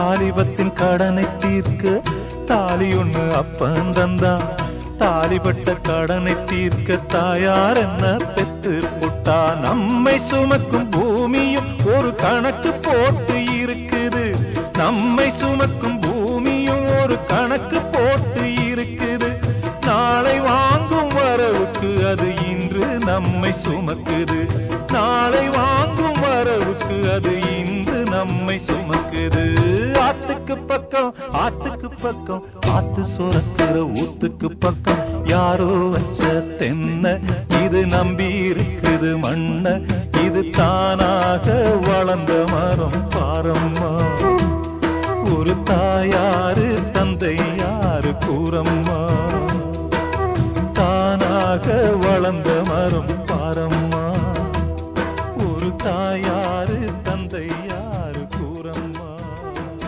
தாலிபத்தின் கடனை தீர்க்க தாலி ஒண்ணு அப்பன் தந்தான். தாலிபட்ட கடனை தீர்க்க தாயார் என்ன பெத்து புட்டா. நம்மை சுமக்கும் பூமியும் ஒரு கணக்கு போட்டு இருக்குது. நம்மை சுமக்கும் பூமியும் ஒரு கணக்கு போட்டு இருக்குது. நாளை வாங்கும் வரவுக்கு அது இன்று நம்மை சுமக்குது. நாளை வாங்கும் வரவுக்கு அது இன்று நம்மை சுமக்குது. ஆத்துக்கு பக்கம் ஆத்துக்கு பக்கம் ஆத்து சுரக்கிற ஊத்துக்கு பக்கம் யாரோ வச்ச தென்ன இது நம்பி இருக்குது மண்ண. இது தானாக வளர்ந்த மரம் பாரம்மா.